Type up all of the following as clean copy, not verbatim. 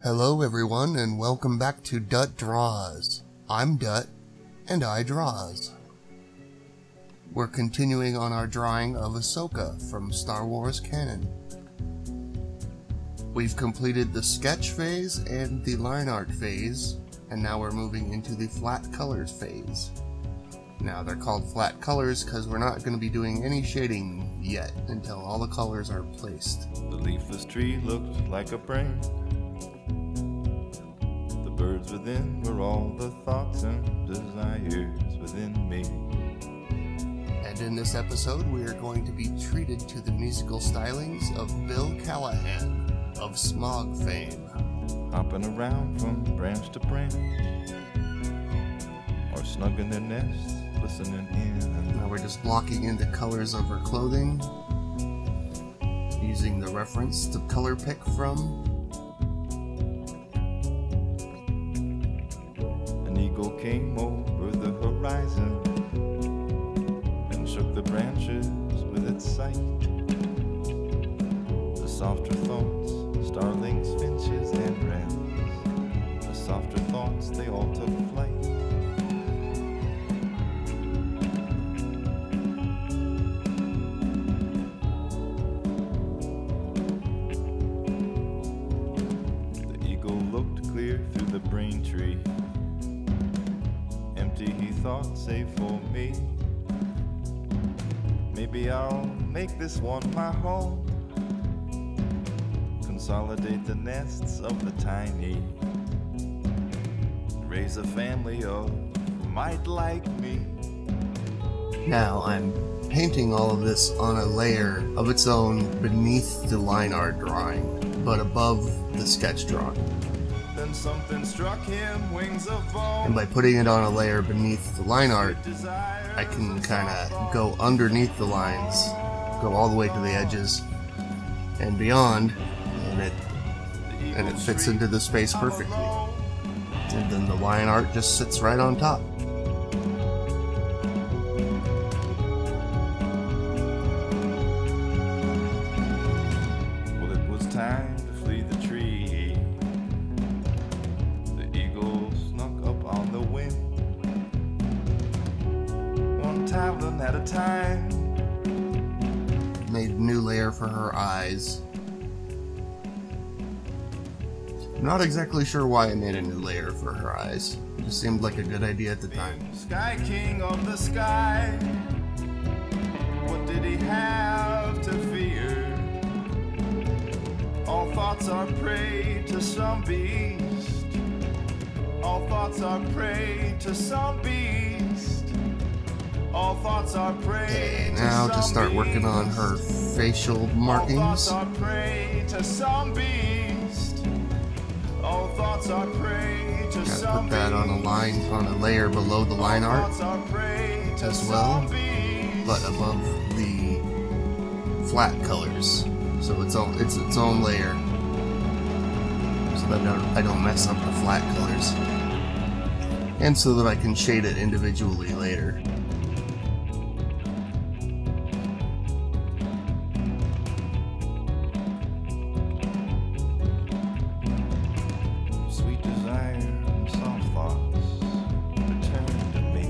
Hello everyone, and welcome back to Dut Draws. I'm Dut, and I draws. We're continuing on our drawing of Ahsoka from Star Wars canon. We've completed the sketch phase and the line art phase, and now we're moving into the flat colors phase. Now they're called flat colors because we're not going to be doing any shading yet until all the colors are placed. The leafless tree looked like a brain. The birds within were all the thoughts and desires within me. And in this episode, we are going to be treated to the musical stylings of Bill Callahan of Smog fame. Hopping around from branch to branch, or snug in their nests, listening in. Now we're just blocking in the colors of her clothing, using the reference to color pick from. An eagle came over the horizon and shook the branches with its sight. The softer thoughts, starlings, finches, and wrens, the softer thoughts, they all took flight. The eagle looked clear through the brain tree. Empty, he thought, save for me. Maybe I'll make this one my home. Consolidate the nests of the tiny. Raise a family of might like me. Now I'm painting all of this on a layer of its own beneath the line art drawing, but above the sketch drawing. Then something struck him, wings of bone. And by putting it on a layer beneath the line art, I can kind of go underneath the lines, go all the way to the edges and beyond, and it fits into the space perfectly. And then the line art just sits right on top. Well, it was time to flee the tree. The eagle snuck up on the wind, one talon at a time. Made a new layer for her eyes. I'm not exactly sure why I made a new layer for her eyes. It just seemed like a good idea at the time. Sky king of the sky, what did he have to fear? All thoughts are prey to some beast. All thoughts are prey to some beast. All thoughts are prey to now some to start working on beast. her facial markings. All thoughts are prey to some beast. All thoughts are prey to Gotta some put that on a line, on a layer below the line art as well, but above the flat colors, so it's its own layer, so that I don't mess up the flat colors, and so that I can shade it individually later. Sweet desire and soft thoughts return to me.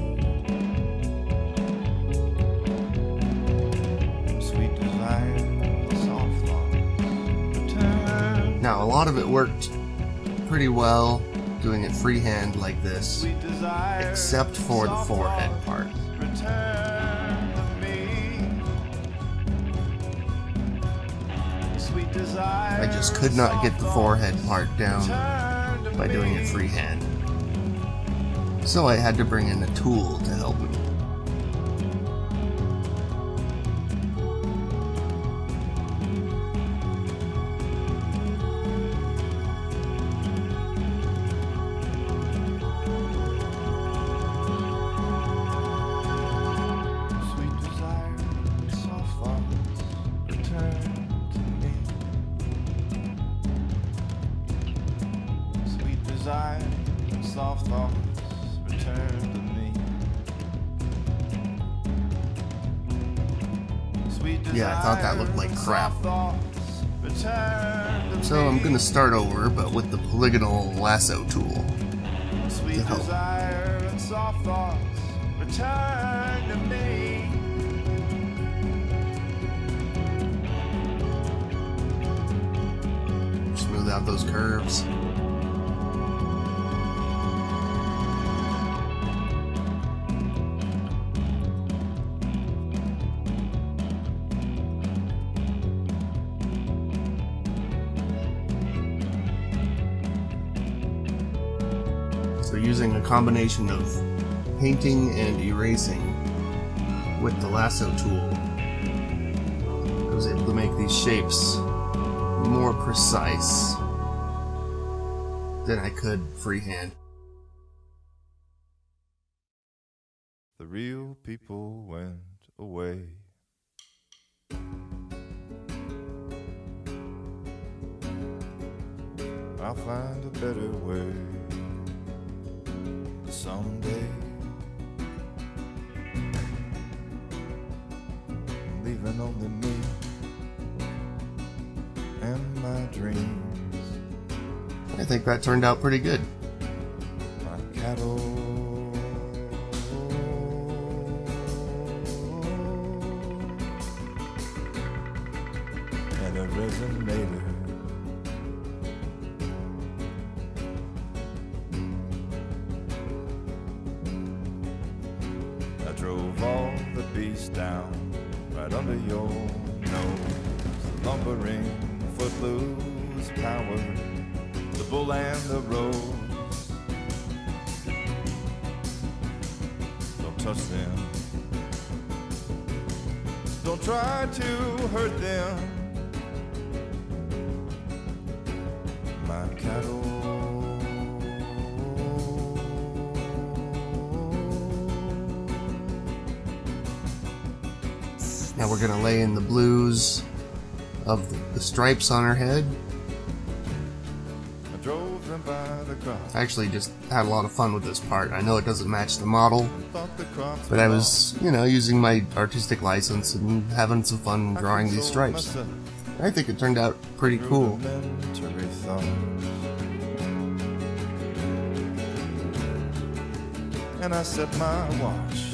Sweet desire and soft thoughts return. Now a lot of it worked pretty well doing it freehand like this, Sweet desire except for the and forehead soft part. thoughts return to me. Sweet desire I just could not get the forehead part down by doing it freehand, so I had to bring in a tool to help me. Sweet desire and soft thoughts return to me. Sweet desire and soft thoughts return to me. Sweet desire Yeah, I thought that looked like and crap. soft thoughts return to So I'm gonna start over, but with the polygonal lasso tool. Sweet desire and soft thoughts return to me. Smooth out those curves. So using a combination of painting and erasing with the lasso tool, I was able to make these shapes more precise than I could freehand. The real people went away. I'll find a better way someday. Leaving only me and my dreams. I think that turned out pretty good. My cattle and a resonator. I drove all the beasts down right under your nose. The lumbering footloose power, the bull and the rose. Don't touch them. Don't try to hurt them. My cattle. Now we're gonna lay in the blues of the stripes on her head. I drove them by the crop. I actually just had a lot of fun with this part. I know it doesn't match the model, Thought the crops but I was, you know, using my artistic license and having some fun drawing these stripes. I think it turned out pretty cool. And I set my watch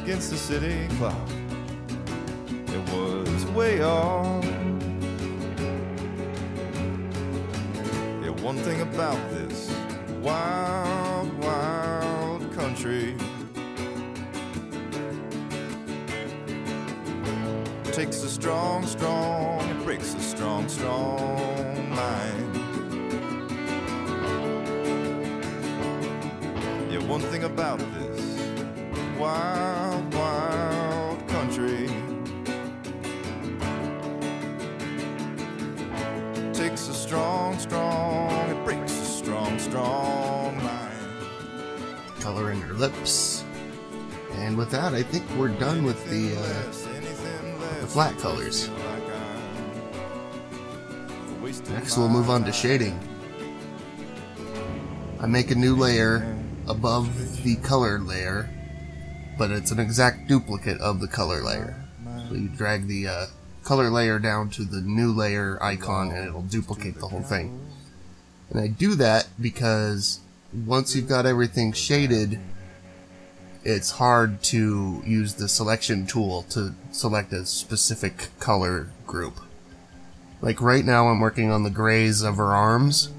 against the city clock. It was way off. Yeah, one thing about this wild, wild country takes a strong, strong, it breaks a strong, strong mind. Yeah, one thing about this wild, wild country takes a strong, strong, it breaks a strong, strong mind. Color in her lips. And with that, I think we're done with the flat colors. Next we'll move on to shading. I make a new layer above the color layer, but it's an exact duplicate of the color layer. So you drag the color layer down to the new layer icon and it'll duplicate the whole thing. And I do that because once you've got everything shaded, it's hard to use the selection tool to select a specific color group. Like right now I'm working on the grays of her arms,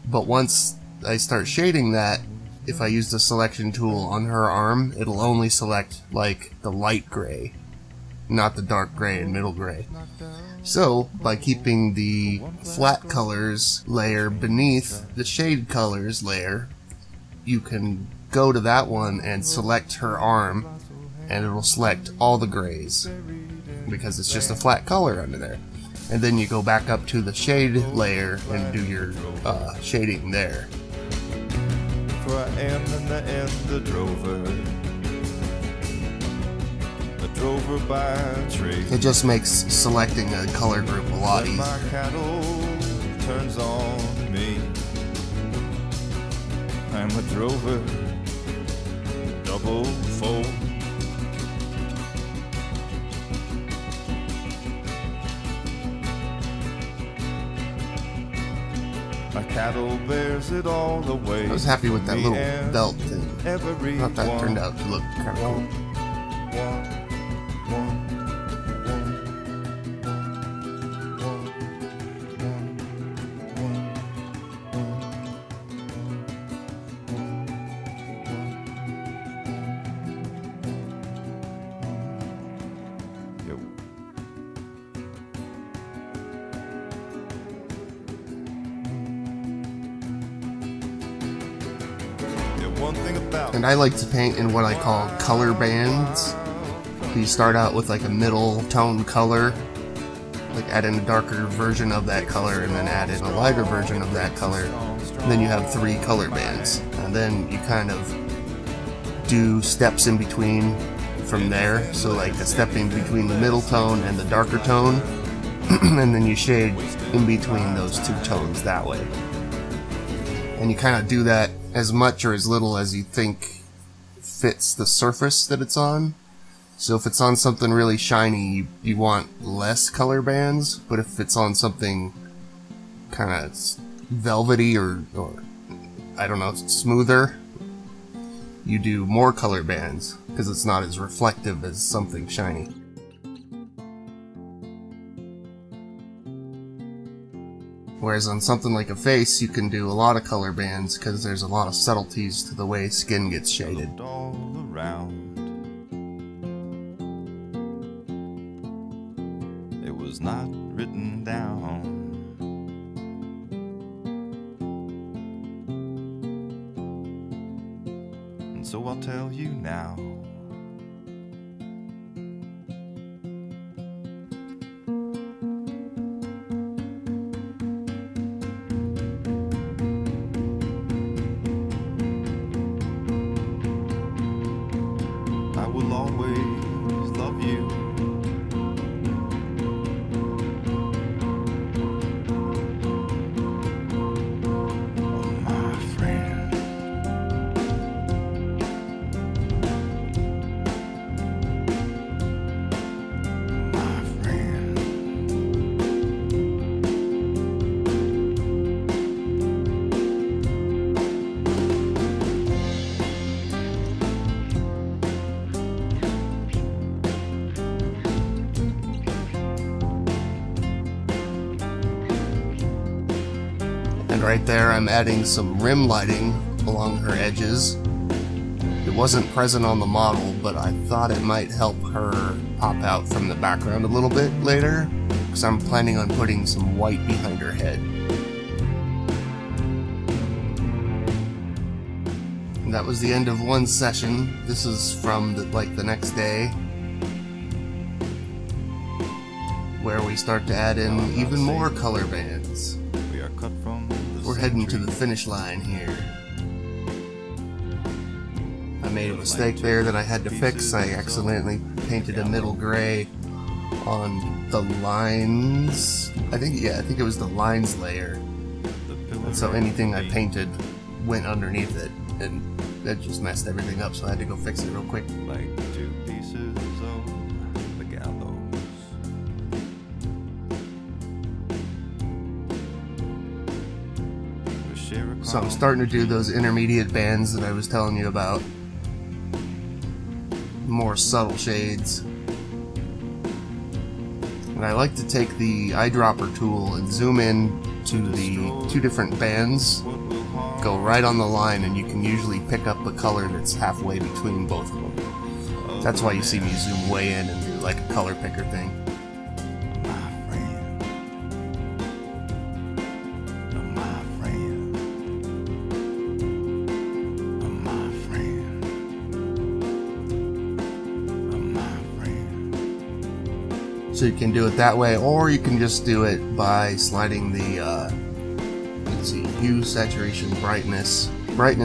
but once I start shading that, if I use the selection tool on her arm, it'll only select like the light gray, not the dark gray and middle gray. So by keeping the flat colors layer beneath the shade colors layer, you can go to that one and select her arm, and it'll select all the grays because it's just a flat color under there. And then you go back up to the shade layer and do your shading there. For I am in the end a drover by trade. It just makes selecting a color group a lot When easier. my cattle turns on me, I'm a drover, double fold. My cattle bears it all the way. I was happy with that Me little and belt thing. I thought that turned out to look kind of cool. And I like to paint in what I call color bands. You start out with like a middle tone color, like add in a darker version of that color and then add in a lighter version of that color. And then you have 3 color bands. And then you kind of do steps in between from there. So like a step in between the middle tone and the darker tone. And then you shade in between those 2 tones that way. And you kind of do that as much or as little as you think fits the surface that it's on. So if it's on something really shiny, you want less color bands, but if it's on something kind of velvety or I don't know, smoother, you do more color bands because it's not as reflective as something shiny. Whereas on something like a face, you can do a lot of color bands because there's a lot of subtleties to the way skin gets shaded. All around. It was not written down. And so I'll tell you now. I will always love you. Oh, my friend. My friend. And right there I'm adding some rim lighting along her edges. It wasn't present on the model, but I thought it might help her pop out from the background a little bit later, because I'm planning on putting some white behind her head. And that was the end of one session. This is from the next day, where we start to add in even more color bands. We are cut from the We're heading to the finish line here. I made a mistake there that I had to fix. I accidentally painted a middle gray on the lines. I think it was the lines layer. And so anything I painted went underneath it, and that just messed everything up, so I had to go fix it real quick. like 2 pieces of the gallows. So I'm starting to do those intermediate bands that I was telling you about. More subtle shades. And I like to take the eyedropper tool and zoom in to the 2 different bands. Go right on the line, and you can usually pick up a color that's halfway between both of them. That's why you see me zoom way in and do like a color picker thing. So you can do it that way, or you can just do it by sliding the, let's see, hue, saturation, brightness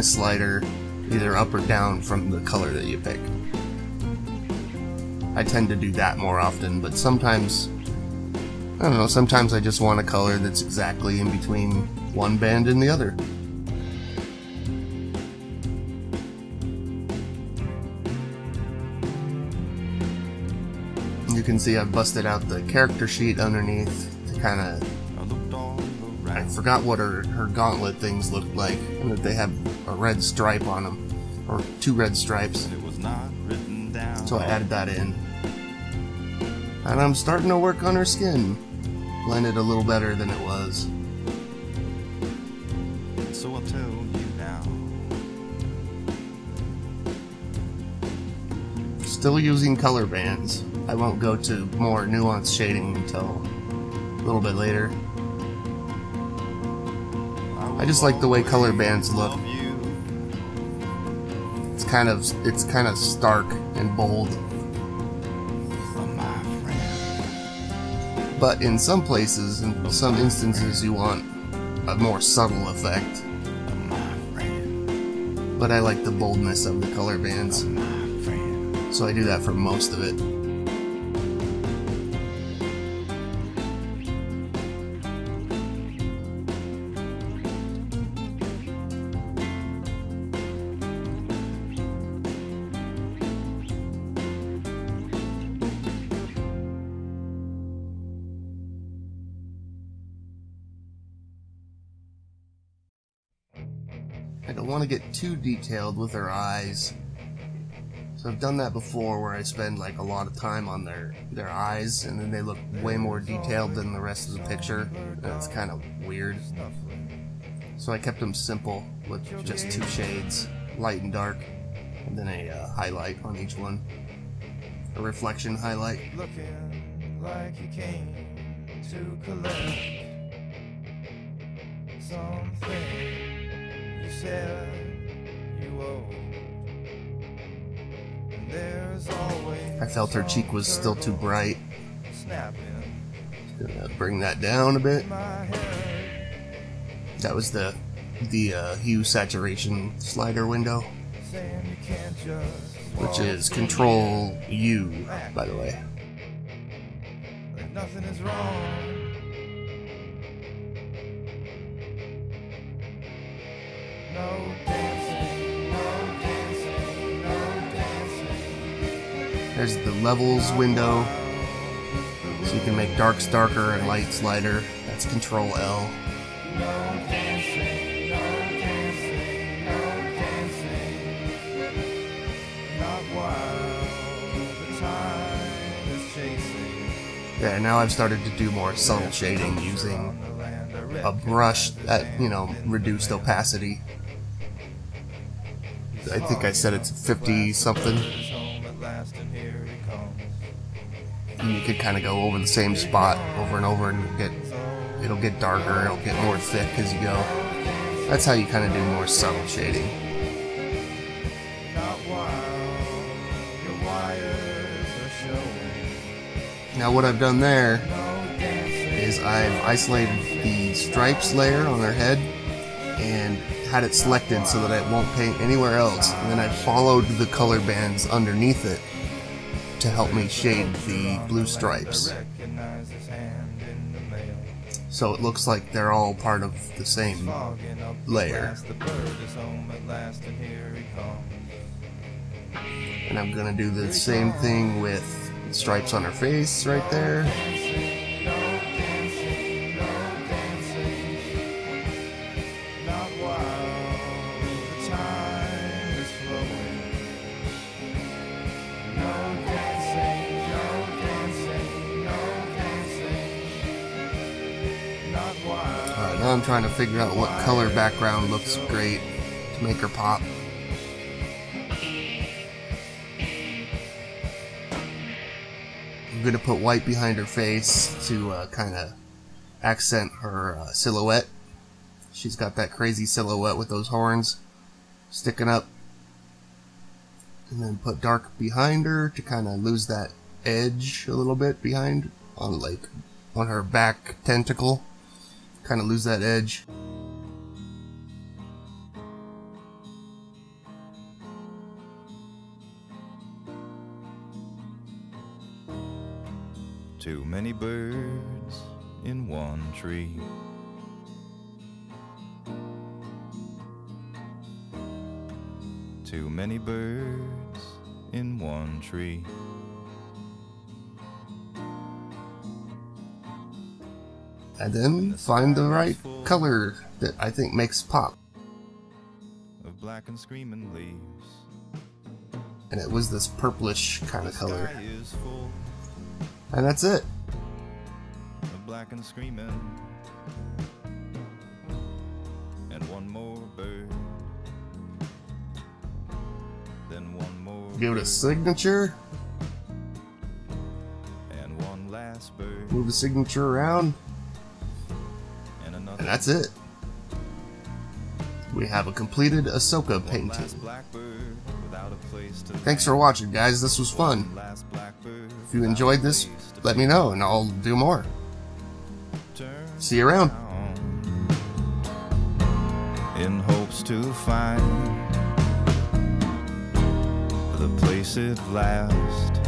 slider, either up or down from the color that you pick. I tend to do that more often, but sometimes, I don't know, sometimes I just want a color that's exactly in between one band and the other. You can see I've busted out the character sheet underneath to kind of I forgot what her gauntlet things looked like, and that they have a red stripe on them, or 2 red stripes. It was not written down. So I added that in. And I'm starting to work on her skin. Blended a little better than it was. So I'll tell you now. Still using color bands. I won't go to more nuanced shading until a little bit later. I just like the way color bands look. It's kind of stark and bold. But in some places, in some instances, you want a more subtle effect. But I like the boldness of the color bands, so I do that for most of it. I don't want to get too detailed with her eyes. So I've done that before, where I spend like a lot of time on their eyes, and then they look way more detailed than the rest of the picture, and it's kind of weird. So I kept them simple with just 2 shades, light and dark, and then a highlight on each one. A reflection highlight. Looking like you came to collect something you said you owed. And there's always I felt her cheek was still too bright. snapping. Just gonna bring that down a bit. That was the hue saturation slider window, Saying you can't just which is Control U, by the way. like nothing is wrong. No dancing, no dancing, no dancing. There's the levels window, so you can make darks darker and lights lighter. That's Control L. No dancing, no dancing, no dancing. Not while the time is chasing. Yeah, now I've started to do more subtle shading using a brush at, reduced opacity. I think I said it's 50 something. And you could kind of go over the same spot over and over, and it'll get darker, it'll get more thick as you go. That's how you kind of do more subtle shading. Now what I've done there is I've isolated the stripes layer on her head and had it selected so that it won't paint anywhere else, and then I followed the color bands underneath it to help me shade the blue stripes. So it looks like they're all part of the same layer. And I'm gonna do the same thing with stripes on her face right there. Now I'm trying to figure out what color background looks great to make her pop. I'm going to put white behind her face to kind of accent her silhouette. She's got that crazy silhouette with those horns sticking up. And then put dark behind her to kind of lose that edge a little bit behind on her back tentacle. Kind of lose that edge. Too many birds in one tree. Too many birds in one tree. and then find the right color that I think makes pop. Of black and screaming leaves. And it was this purplish kind of color. Sky is full And that's it. of black and screaming. And one more bird. Then one more Give it a bird. signature. And one last bird. Move the signature around. And another. And that's it. We have a completed Ahsoka One painting. last blackbird without a place to Thanks for land. watching, guys. This was fun. One last blackbird If you without enjoyed a this, place to let me know and I'll do more. turn See you around. in hopes to find the place at last